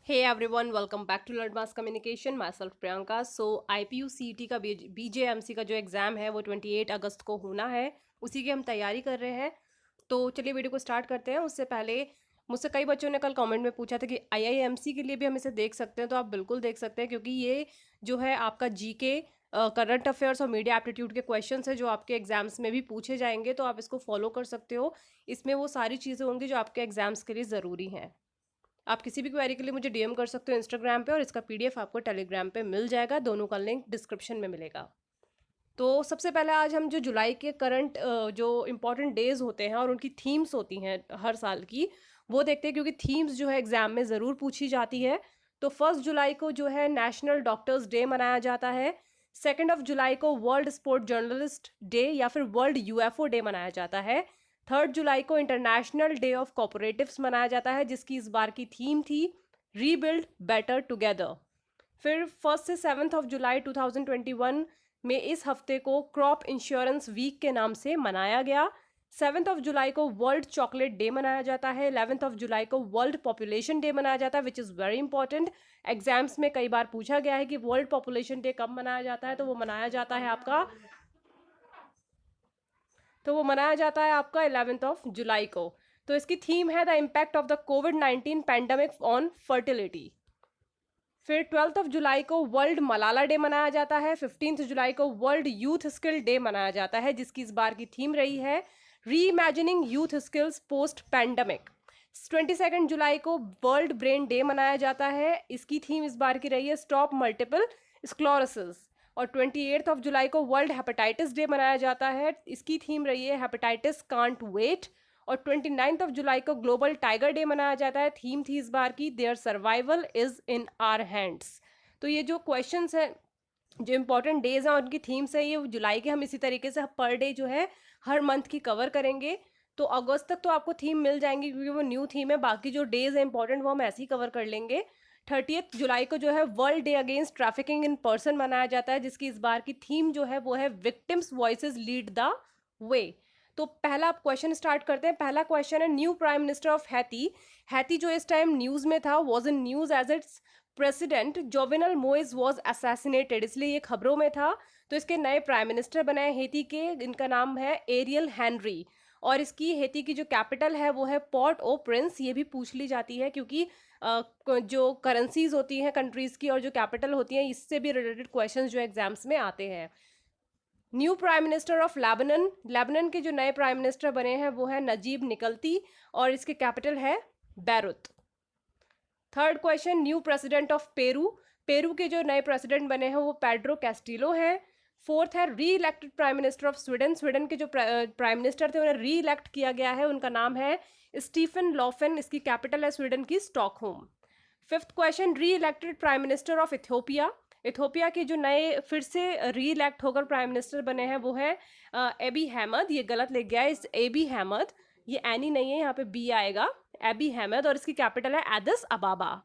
Hey everyone, welcome back to Learn Mass Communication. Myself Priyanka. So IPU CET का BJMC का जो exam है वो 28 अगस्त को होना है, उसी की हम तैयारी कर रहे हैं। तो चलिए वीडियो को स्टार्ट करते हैं। उससे पहले मुझसे कई बच्चों ने कल कमेंट में पूछा था कि IIMC के लिए भी हम इसे देख सकते हैं, तो आप बिल्कुल देख सकते हैं क्योंकि ये जो है आपका जीके, करंट अफेयर्स और मीडिया एप्टीट्यूड के क्वेश्चंस है जो आपके एग्जाम्स में भी पूछे जाएंगे, तो आप इसको फॉलो कर सकते हो। इसमें वो सारी चीज़ें होंगी जो आपके एग्जाम्स के लिए ज़रूरी हैं। आप किसी भी क्वेरी के लिए मुझे डीएम कर सकते हो इंस्टाग्राम पे, और इसका पीडीएफ आपको टेलीग्राम पे मिल जाएगा, दोनों का लिंक डिस्क्रिप्शन में मिलेगा। तो सबसे पहले आज हम जो जुलाई के करंट जो इम्पोर्टेंट डेज होते हैं और उनकी थीम्स होती हैं हर साल की, वो देखते हैं क्योंकि थीम्स जो है एग्जाम में ज़रूर पूछी जाती है। तो 1 जुलाई को जो है नेशनल डॉक्टर्स डे मनाया जाता है। 2 जुलाई को वर्ल्ड स्पोर्ट जर्नलिस्ट डे या फिर वर्ल्ड यूएफओ डे मनाया जाता है। 3 जुलाई को इंटरनेशनल डे ऑफ कोऑपरेटिव्स मनाया जाता है, जिसकी इस बार की थीम थी रीबिल्ड बेटर टुगेदर। फिर 1 से 7 जुलाई 2021 में इस हफ्ते को क्रॉप इंश्योरेंस वीक के नाम से मनाया गया। 7 जुलाई को वर्ल्ड चॉकलेट डे मनाया जाता है। 11 जुलाई को वर्ल्ड पॉपुलेशन डे मनाया जाता है, which is very important. Exams में कई बार पूछा गया है कि वर्ल्ड पॉपुलेशन डे कब मनाया जाता है, तो वो मनाया जाता है आपका 11 जुलाई को। तो इसकी थीम है the impact of the covid pandemic on fertility. फिर 12 जुलाई को वर्ल्ड मलाला डे मनाया जाता है। 15 जुलाई को वर्ल्ड यूथ स्किल डे मनाया जाता है, जिसकी इस बार की थीम रही है री imagining youth skills post pandemic. 22 जुलाई को वर्ल्ड ब्रेन डे मनाया जाता है, इसकी थीम इस बार की रही है स्टॉप मल्टीपल स्क्लोरोसिस। और 28 जुलाई को वर्ल्ड हेपेटाइटिस डे मनाया जाता है, इसकी थीम रही है हेपेटाइटिस कांट वेट। और 29 जुलाई को ग्लोबल टाइगर डे मनाया जाता है, थीम थी इस बार की their survival is in are hands. तो ये जो क्वेश्चंस हैं, जो इंपॉर्टेंट डेज हैं, उनकी थीम्स है ये जुलाई के, हम इसी तरीके से पर डे जो है हर मंथ की कवर करेंगे। तो अगस्त तक तो आपको थीम मिल जाएंगी क्योंकि वो न्यू थीम है, बाकी जो डेज है इंपॉर्टेंट वो हम ऐसे ही कवर कर लेंगे। 30 जुलाई को जो है world day against trafficking in person मनाया जाता है, जिसकी इस बार की थीम जो है वो है victims voices lead the way. तो पहला आप क्वेश्चन स्टार्ट करते हैं। पहला क्वेश्चन है new prime minister of Haiti. Haiti जो इस टाइम न्यूज में था was in news as its president Jovenel Moise was assassinated, इसलिए ये खबरों में था। तो इसके नए प्राइम मिनिस्टर बने हैं हेती के, इनका नाम है एरियल हेनरी। और इसकी हेती की जो कैपिटल है वो है पोर्ट ओ प्रिंस। ये भी पूछ ली जाती है क्योंकि जो करेंसीज होती हैं कंट्रीज की और जो कैपिटल होती हैं, इससे भी रिलेटेड क्वेश्चंस जो एग्जाम्स में आते हैं। New prime minister of Lebanon, Lebanon के जो नए प्राइम मिनिस्टर बने हैं वो है नजीब निकलती, और इसके कैपिटल है Beirut. Third question new president of Peru, Peru के जो नए प्रेसिडेंट बने हैं वो पेड्रो कैस्टिलो हैं। फोर्थ है री elected prime minister of Sweden, Sweden के जो प्राइम मिनिस्टर थे उन्हें री इलेक्ट किया गया है, उनका नाम है स्टीफन लॉफेन, इसकी कैपिटल है स्वीडन की स्टॉकहोम। फिफ्थ क्वेश्चन री elected prime minister of Ethiopia, Ethiopia के जो नए फिर से री इलेक्ट होकर प्राइम मिनिस्टर बने हैं वो है एबी अहमद। ये गलत लिख गया है, इस एबी अहमद, ये एनी नहीं है, यहाँ पे बी आएगा, एबी अहमद, और इसकी कैपिटल है एडिस अबाबा।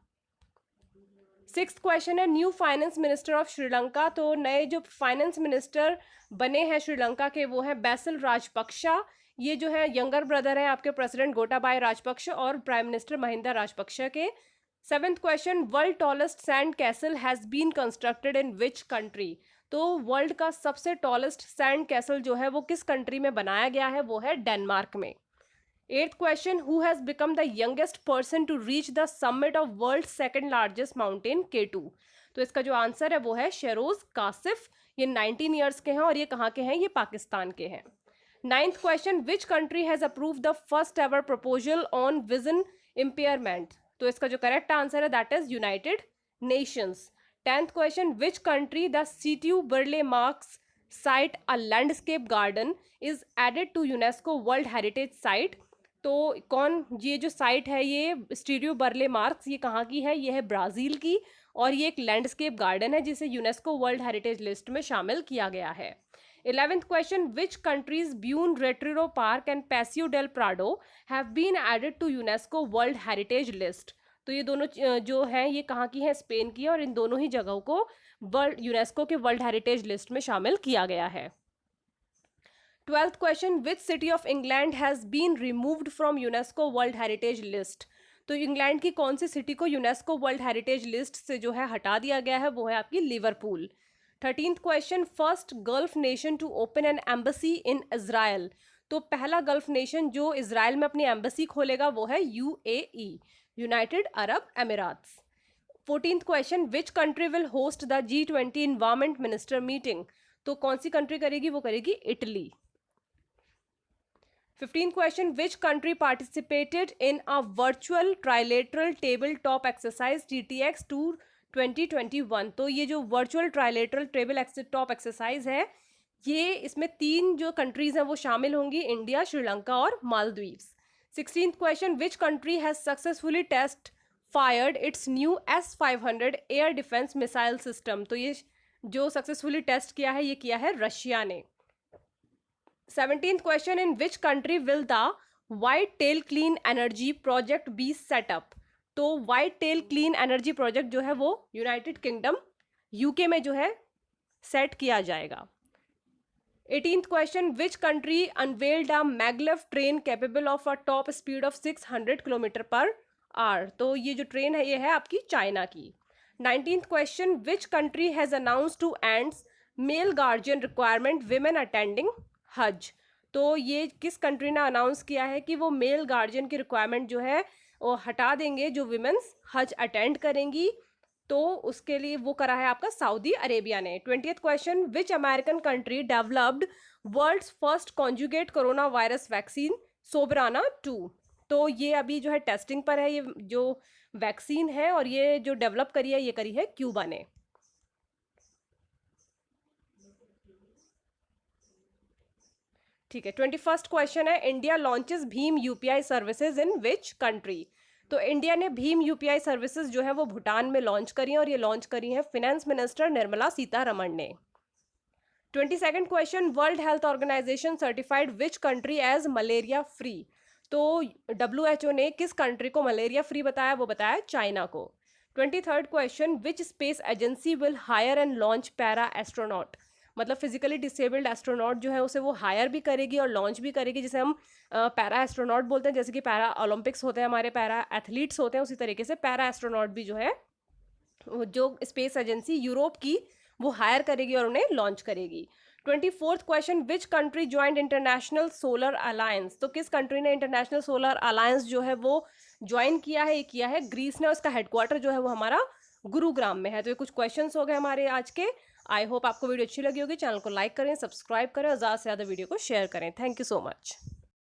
सिक्स्थ क्वेश्चन है new finance minister of Sri Lanka, तो नए जो फाइनेंस मिनिस्टर बने हैं श्रीलंका के वो हैं बैसिल राजपक्षा। ये जो है यंगर ब्रदर हैं आपके प्रेसिडेंट गोटाबाय राजपक्ष और प्राइम मिनिस्टर महिंदा राजपक्षा के। Seventh question world tallest sand castle has been constructed in which country, तो वर्ल्ड का सबसे टॉलेस्ट सैंड कैसल जो है वो किस कंट्री में बनाया गया है, वो है डेनमार्क में। Eighth question who has become the youngest person to reach the summit of world second largest mountain K2, तो इसका जो आंसर है वो है शेरोज कासिफ। ये 19 ईयर्स के हैं और ये कहाँ के हैं, ये पाकिस्तान के हैं। Ninth question which country has approve the first ever proposal on vision impairment, तो इसका जो करेक्ट आंसर है that is United Nations. 10th question which country the Sitio Burle Marx site a landscape garden is added to UNESCO world heritage site, तो कौन, ये जो site है ये स्टीरियो बर्ले मार्क्स, ये कहाँ की है, ये है ब्राज़ील की, और ये एक लैंडस्केप गार्डन है जिसे यूनेस्को वर्ल्ड हेरिटेज लिस्ट में शामिल किया गया है। 11th question which countries Buen Retiro park and Paseo del Prado have been added to UNESCO world heritage list, तो ये दोनों जो हैं ये कहाँ की हैं, स्पेन की है, और इन दोनों ही जगहों को वर्ल्ड यूनेस्को के वर्ल्ड हेरिटेज लिस्ट में शामिल किया गया है। 12th question which city of England has been removed from UNESCO world heritage list, तो इंग्लैंड की कौन सी सिटी को यूनेस्को वर्ल्ड हेरिटेज लिस्ट से जो है हटा दिया गया है, वो है आपकी Liverpool. 13th question, first gulf nation to open an embassy in Israel. तो पहला गल्फ नेशन जो इजराइल में अपनी एम्बेसी खोलेगा वो है UAE, United Arab Emirates. 14th question, which country will host the G20 environment minister meeting. तो कौन सी कंट्री करेगी, वो करेगी Italy. 15th question, which country participated in a virtual trilateral table top exercise TTX tour 2021। तो ये जो virtual trilateral table top exercise है, ये इसमें 3 जो कंट्रीज हैं वो शामिल होंगी, इंडिया, श्रीलंका और Maldives. 16th question, which country has successfully test fired its new S-500 air defence missile system. तो ये जो सक्सेसफुली टेस्ट किया है, ये किया है रशिया ने। 17th question, in which country will the White Tail clean energy project be set up. तो White Tail clean energy project जो है वो यूनाइटेड किंगडम यूके में जो है सेट किया जाएगा। 18th question, which country unveiled a maglev train capable of a top speed of 600 kilometre per hour. तो ये जो ट्रेन है ये है आपकी चाइना की। 19th question, which country has announce to ends male guardian requirement women attending हज। तो ये किस कंट्री ने अनाउंस किया है कि वो मेल गार्जियन की रिक्वायरमेंट जो है वो हटा देंगे जो विमेंस हज अटेंड करेंगी। तो उसके लिए वो करा है आपका सऊदी अरेबिया ने। 20th question, which American country developed world's first conjugate corona virus vaccine Soberana 2। तो ये अभी जो है टेस्टिंग पर है, ये जो वैक्सीन है और ये जो डेवलप करी है ये करी है क्यूबा ने। ठीक है, 21st क्वेश्चन है, India launches Bhim UPI services in which country. तो इंडिया ने भीम यूपीआई सर्विसेज जो है वो भूटान में लॉन्च करी है और ये लॉन्च करी है फाइनेंस मिनिस्टर निर्मला सीतारमण ने। 22nd question, World Health Organization certified which country as malaria free. तो WHO ने किस कंट्री को मलेरिया फ्री बताया, वो बताया चाइना को। 23rd question, which space agency will hire and launch para astronaut. मतलब फिजिकली डिसेबल्ड एस्ट्रोनॉट जो है उसे वो हायर भी करेगी और लॉन्च भी करेगी, जिसे हम पैरा एस्ट्रोनॉट बोलते हैं। जैसे कि पैरा ओलंपिक्स होते हैं, हमारे पैरा एथलीट्स होते हैं, उसी तरीके से पैरा एस्ट्रोनॉट भी जो है जो स्पेस एजेंसी यूरोप की वो हायर करेगी और उन्हें लॉन्च करेगी। 24th question, which country joint international solar alliance. तो किस कंट्री ने इंटरनेशनल सोलर अलायंस जो है वो ज्वाइन किया है, ये किया है ग्रीस ने। उसका हेडक्वार्टर जो है वो हमारा गुरुग्राम में है। तो ये कुछ क्वेश्चंस हो गए हमारे आज के। आई होप आपको वीडियो अच्छी लगी होगी। चैनल को लाइक करें, सब्सक्राइब करें और ज़्यादा से ज़्यादा वीडियो को शेयर करें। Thank you so much.